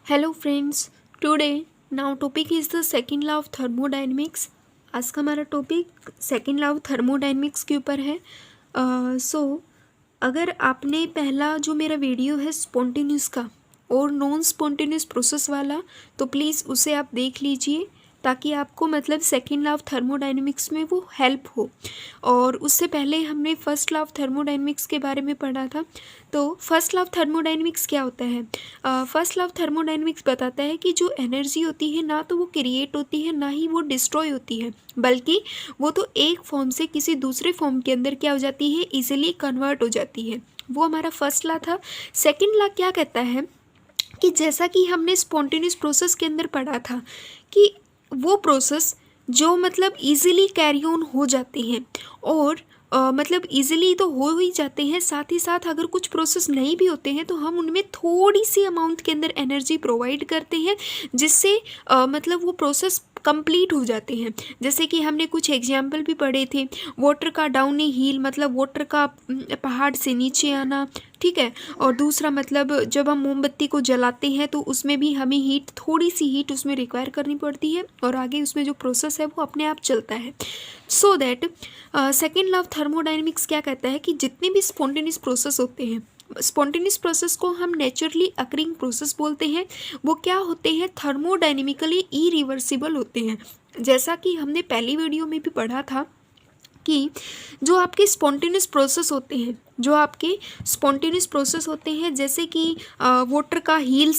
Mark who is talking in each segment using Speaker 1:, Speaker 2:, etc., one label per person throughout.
Speaker 1: Hello friends, today now topic is the second law of thermodynamics. आज का हमारा topic second law of thermodynamics के ऊपर है। अगर आपने पहला जो मेरा वीडियो है स्पॉन्टेनियस का और नॉन स्पॉन्टेनियस प्रोसेस वाला, तो प्लीज़ उसे आप देख लीजिए ताकि आपको मतलब सेकंड लॉ ऑफ थर्मोडायनेमिक्स में वो हेल्प हो। और उससे पहले हमने फर्स्ट लॉ ऑफ थर्मोडायनेमिक्स के बारे में पढ़ा था। तो फर्स्ट लॉ ऑफ थर्मोडायनेमिक्स क्या होता है? फर्स्ट लॉ ऑफ थर्मोडायनेमिक्स बताता है कि जो एनर्जी होती है ना तो वो क्रिएट होती है ना ही वो डिस्ट्रॉय होती है, बल्कि वो तो एक फॉर्म से किसी दूसरे फॉर्म के अंदर क्या हो जाती है, इजीली कन्वर्ट हो जाती है। वो हमारा फर्स्ट लॉ था। सेकंड लॉ क्या कहता है कि जैसा कि हमने स्पॉन्टेनियस प्रोसेस के अंदर पढ़ा था कि वो प्रोसेस जो मतलब इजीली कैरी ऑन हो जाते हैं और मतलब इजीली तो हो ही जाते हैं, साथ ही साथ अगर कुछ प्रोसेस नहीं भी होते हैं तो हम उनमें थोड़ी सी अमाउंट के अंदर एनर्जी प्रोवाइड करते हैं जिससे मतलब वो प्रोसेस कंप्लीट हो जाते हैं। जैसे कि हमने कुछ एग्जाम्पल भी पढ़े थे, वाटर का डाउनी हिल मतलब वाटर का पहाड़ से नीचे आना, ठीक है। और दूसरा मतलब जब हम मोमबत्ती को जलाते हैं तो उसमें भी हमें हीट, थोड़ी सी हीट उसमें रिक्वायर करनी पड़ती है और आगे उसमें जो प्रोसेस है वो अपने आप चलता है। So that second law of thermodynamics क्या कहता है कि जितने भी स्पॉन्टेनियस प्रोसेस होते हैं, स्पॉन्टेनियस प्रोसेस को हम नेचुरली अकरिंग प्रोसेस बोलते हैं। वो क्या होते हैं? थर्मोडायनेमिकली इरिवर्सिबल होते हैं। जैसा कि हमने पहली वीडियो में भी पढ़ा था कि जो आपके स्पॉन्टेनियस प्रोसेस होते हैं, जो आपके स्पॉन्टेनियस प्रोसेस होते हैं, जैसे कि वाटर का हील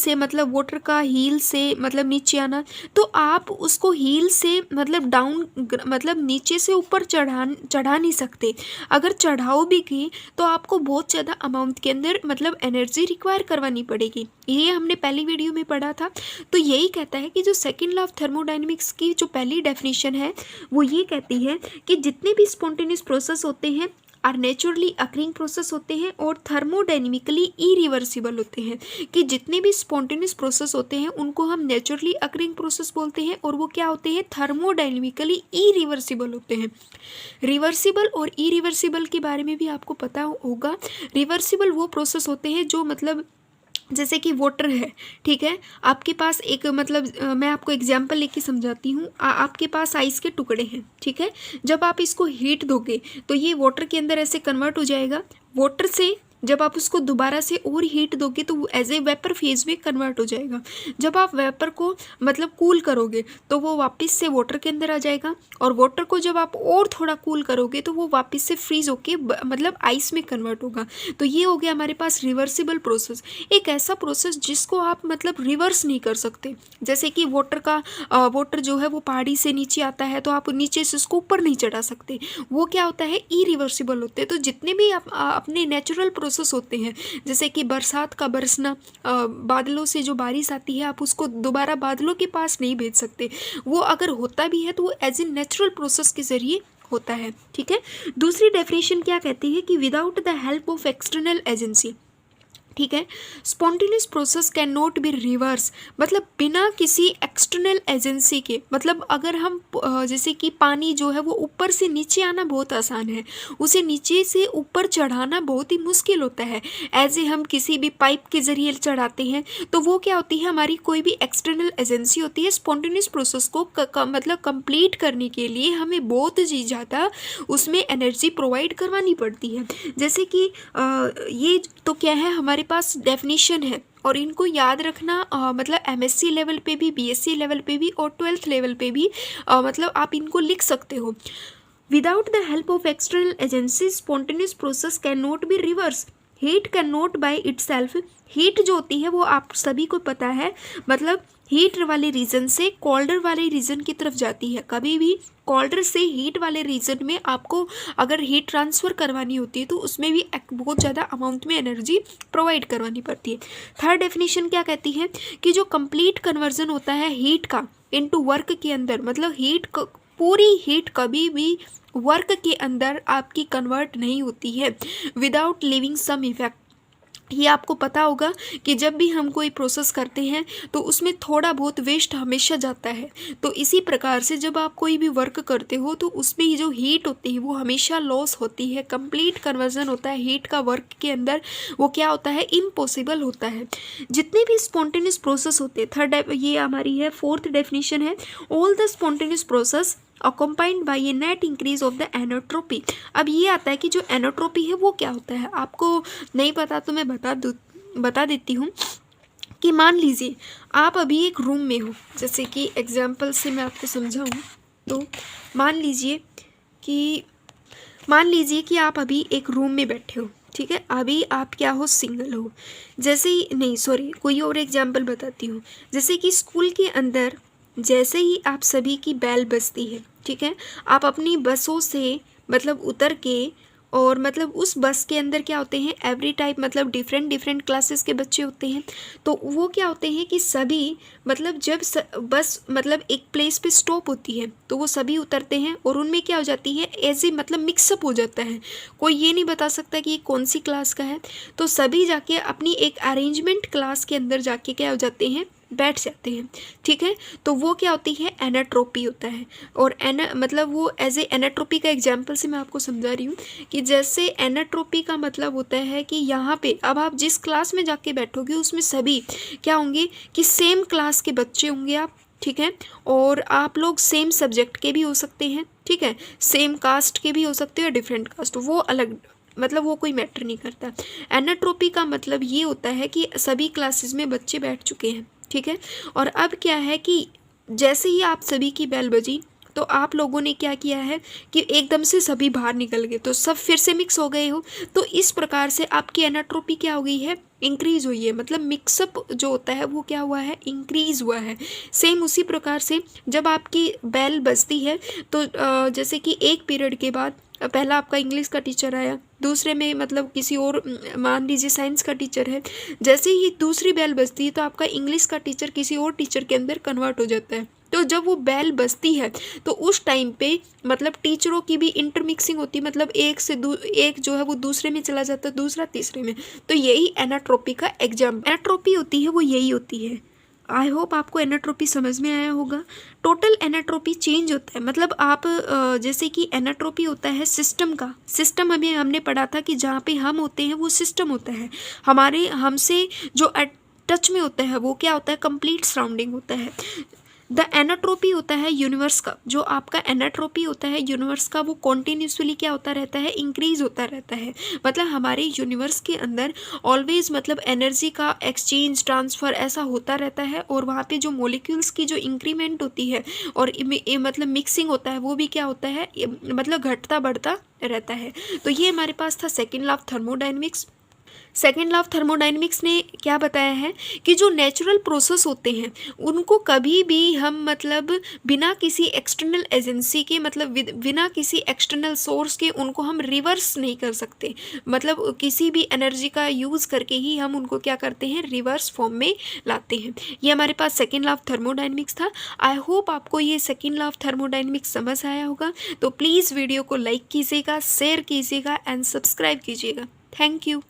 Speaker 1: से मतलब नीचे आना, तो आप उसको हील से मतलब डाउन मतलब नीचे से ऊपर चढ़ा नहीं सकते। अगर चढ़ाओ भी की तो आपको बहुत ज़्यादा अमाउंट के अंदर मतलब एनर्जी रिक्वायर करवानी पड़ेगी। ये हमने पहली वीडियो में पढ़ा था। तो यही कहता है कि जो सेकेंड लॉ ऑफ थर्मोडायनेमिक्स की जो पहली डेफिनेशन है वो ये कहती है कि जितने भी स्पॉन्टेनियस प्रोसेस होते हैं आर नेचुरली अकरिंग प्रोसेस होते हैं और थर्मोडायनेमिकली इरिवर्सिबल होते हैं। कि जितने भी स्पॉन्टेनियस प्रोसेस होते हैं उनको हम नेचुरली अकरिंग प्रोसेस बोलते हैं और वो क्या होते हैं? थर्मोडायनेमिकली इरिवर्सिबल होते हैं। रिवर्सिबल और इरिवर्सिबल के बारे में भी आपको पता होगा। रिवर्सिबल वो प्रोसेस होते हैं जो मतलब जैसे कि वाटर है, ठीक है, आपके पास एक मतलब मैं आपको एग्जांपल लेके समझाती हूँ। आपके पास आइस के टुकड़े हैं, ठीक है। जब आप इसको हीट दोगे तो ये वाटर के अंदर ऐसे कन्वर्ट हो जाएगा। वाटर से जब आप उसको दोबारा से और हीट दोगे तो वो एज ए वेपर फेज में कन्वर्ट हो जाएगा। जब आप वेपर को मतलब कूल करोगे तो वो वापस से वाटर के अंदर आ जाएगा और वाटर को जब आप और थोड़ा कूल करोगे तो वो वापस से फ्रीज होके मतलब आइस में कन्वर्ट होगा। तो ये हो गया हमारे पास रिवर्सिबल प्रोसेस। एक ऐसा प्रोसेस जिसको आप मतलब रिवर्स नहीं कर सकते। जैसे कि वाटर जो है वो पहाड़ी से नीचे आता है तो आप नीचे से उसको ऊपर नहीं चढ़ा सकते। वो क्या होता है? इरिवर्सिबल होते हैं। तो जितने भी आप अपने नेचुरल प्रोसेस होते हैं, जैसे कि बरसात का बरसना, बादलों से जो बारिश आती है आप उसको दोबारा बादलों के पास नहीं भेज सकते। वो अगर होता भी है तो वो एज ए नेचुरल प्रोसेस के जरिए होता है, ठीक है। दूसरी डेफिनेशन क्या कहती है कि without the help of external agency, ठीक है, spontaneous process can not be reverse. मतलब बिना किसी एक्सटर्नल एजेंसी के, मतलब अगर हम जैसे कि पानी जो है वो ऊपर से नीचे आना बहुत आसान है, उसे नीचे से ऊपर चढ़ाना बहुत ही मुश्किल होता है। एज ए हम किसी भी पाइप के जरिए चढ़ाते हैं तो वो क्या होती है? हमारी कोई भी एक्सटर्नल एजेंसी होती है। स्पॉन्टेनियस प्रोसेस को मतलब कंप्लीट करने के लिए हमें बहुत ही ज़्यादा उसमें एनर्जी प्रोवाइड करवानी पड़ती है। जैसे कि ये तो क्या है, हमारे पास डेफिनेशन है और इनको याद रखना मतलब एमएससी लेवल पे भी, बीएससी लेवल पे भी और 12th लेवल पे भी मतलब आप इनको लिख सकते हो। Without the help of external agency spontaneous process can not be reverse. Heat can not by itself. Heat जो होती है वो आप सभी को पता है, मतलब हीट वाले रीजन से कोल्डर वाले रीजन की तरफ जाती है। कभी भी कोल्डर से हीट वाले रीजन में आपको अगर हीट ट्रांसफ़र करवानी होती है तो उसमें भी बहुत ज़्यादा अमाउंट में एनर्जी प्रोवाइड करवानी पड़ती है। थर्ड डेफिनेशन क्या कहती है कि जो कंप्लीट कन्वर्जन होता है हीट का इनटू वर्क के अंदर, मतलब पूरी हीट कभी भी वर्क के अंदर आपकी कन्वर्ट नहीं होती है विदाउट लिविंग सम इफेक्ट। ये आपको पता होगा कि जब भी हम कोई प्रोसेस करते हैं तो उसमें थोड़ा बहुत वेस्ट हमेशा जाता है। तो इसी प्रकार से जब आप कोई भी वर्क करते हो तो उसमें ये जो हीट होती है वो हमेशा लॉस होती है। कंप्लीट कन्वर्जन होता है हीट का वर्क के अंदर, वो क्या होता है, इम्पॉसिबल होता है। जितने भी स्पॉन्टेनियस प्रोसेस होते हैं, थर्ड ये हमारी है फोर्थ डेफिनेशन है, all the spontaneous process accompanied by a net increase of the entropy. अब ये आता है कि जो एनोट्रोपी है वो क्या होता है, आपको नहीं पता तो मैं बता देती हूँ कि मान लीजिए आप अभी एक रूम में हो, जैसे कि एग्जाम्पल से मैं आपको समझाऊँ तो मान लीजिए कि आप अभी एक रूम में बैठे हो, ठीक है। अभी आप क्या हो, सिंगल हो। जैसे ही नहीं सॉरी कोई और एग्जाम्पल बताती हूँ। जैसे कि स्कूल के अंदर जैसे ही आप सभी की बेल बजती है, ठीक है, आप अपनी बसों से मतलब उतर के, और मतलब उस बस के अंदर क्या होते हैं, एवरी टाइप मतलब डिफरेंट क्लासेस के बच्चे होते हैं। तो वो क्या होते हैं कि सभी मतलब जब बस मतलब एक प्लेस पे स्टॉप होती है तो वो सभी उतरते हैं और उनमें क्या हो जाती है, ऐसे मतलब मिक्सअप हो जाता है। कोई ये नहीं बता सकता कि ये कौन सी क्लास का है। तो सभी जाके अपनी एक अरेंजमेंट क्लास के अंदर जाके क्या हो जाते हैं, बैठ जाते हैं, ठीक है। तो वो क्या होती है, एनाट्रोपी होता है। और मतलब वो एज ए एनाट्रोपी का एग्जांपल से मैं आपको समझा रही हूँ कि जैसे एनाट्रोपी का मतलब होता है कि यहाँ पे अब आप जिस क्लास में जाके बैठोगे उसमें सभी क्या होंगे कि सेम क्लास के बच्चे होंगे आप, ठीक है। और आप लोग सेम सब्जेक्ट के भी हो सकते हैं, ठीक है, सेम कास्ट के भी हो सकते हैं, डिफरेंट कास्ट, वो अलग मतलब वो कोई मैटर नहीं करता। एनाट्रोपी का मतलब ये होता है कि सभी क्लासेस में बच्चे बैठ चुके हैं, ठीक है। और अब क्या है कि जैसे ही आप सभी की बेल बजी तो आप लोगों ने क्या किया है कि एकदम से सभी बाहर निकल गए, तो सब फिर से मिक्स हो गए हो। तो इस प्रकार से आपकी एनाट्रोपी क्या हो गई है, इंक्रीज हुई है। मतलब मिक्सअप जो होता है वो क्या हुआ है, इंक्रीज हुआ है। सेम उसी प्रकार से जब आपकी बेल बजती है तो जैसे कि एक पीरियड के बाद पहला आपका इंग्लिश का टीचर आया, दूसरे में मतलब किसी और मान लीजिए साइंस का टीचर है, जैसे ही दूसरी बेल बजती है तो आपका इंग्लिश का टीचर किसी और टीचर के अंदर कन्वर्ट हो जाता है। तो जब वो बेल बजती है तो उस टाइम पे मतलब टीचरों की भी इंटरमिक्सिंग होती है, मतलब एक जो है वो दूसरे में चला जाता है, दूसरा तीसरे में। तो यही एनाट्रोपी का एग्जाम्पल एनाट्रोपी होती है, वो यही होती है। आई होप आपको एनाट्रोपी समझ में आया होगा। टोटल एनाट्रोपी चेंज होता है, मतलब आप जैसे कि एनाट्रोपी होता है सिस्टम का, सिस्टम अभी हमने पढ़ा था कि जहाँ पे हम होते हैं वो सिस्टम होता है, हमारे हमसे जो टच में होता है वो क्या होता है, कंप्लीट सराउंडिंग होता है। द एनाट्रोपी होता है यूनिवर्स का, जो आपका एनाट्रोपी होता है यूनिवर्स का वो कॉन्टीन्यूसली क्या होता रहता है, इंक्रीज होता रहता है। मतलब हमारे यूनिवर्स के अंदर ऑलवेज मतलब एनर्जी का एक्सचेंज ट्रांसफ़र ऐसा होता रहता है, और वहाँ पे जो मॉलिक्यूल्स की जो इंक्रीमेंट होती है और मतलब मिक्सिंग होता है वो भी क्या होता है, मतलब घटता बढ़ता रहता है। तो ये हमारे पास था second law of thermodynamics. Second law of thermodynamics ने क्या बताया है कि जो नेचुरल प्रोसेस होते हैं उनको कभी भी हम मतलब बिना किसी एक्सटर्नल एजेंसी के, मतलब बिना किसी एक्सटर्नल सोर्स के उनको हम रिवर्स नहीं कर सकते। मतलब किसी भी एनर्जी का यूज़ करके ही हम उनको क्या करते हैं, रिवर्स फॉर्म में लाते हैं। ये हमारे पास सेकेंड लॉ ऑफ थर्मोडायनेमिक्स था। आई होप आपको ये सेकेंड लॉ ऑफ थर्मोडायनेमिक्स समझ आया होगा। तो प्लीज़ वीडियो को लाइक कीजिएगा, शेयर कीजिएगा एंड सब्सक्राइब कीजिएगा। Thank you.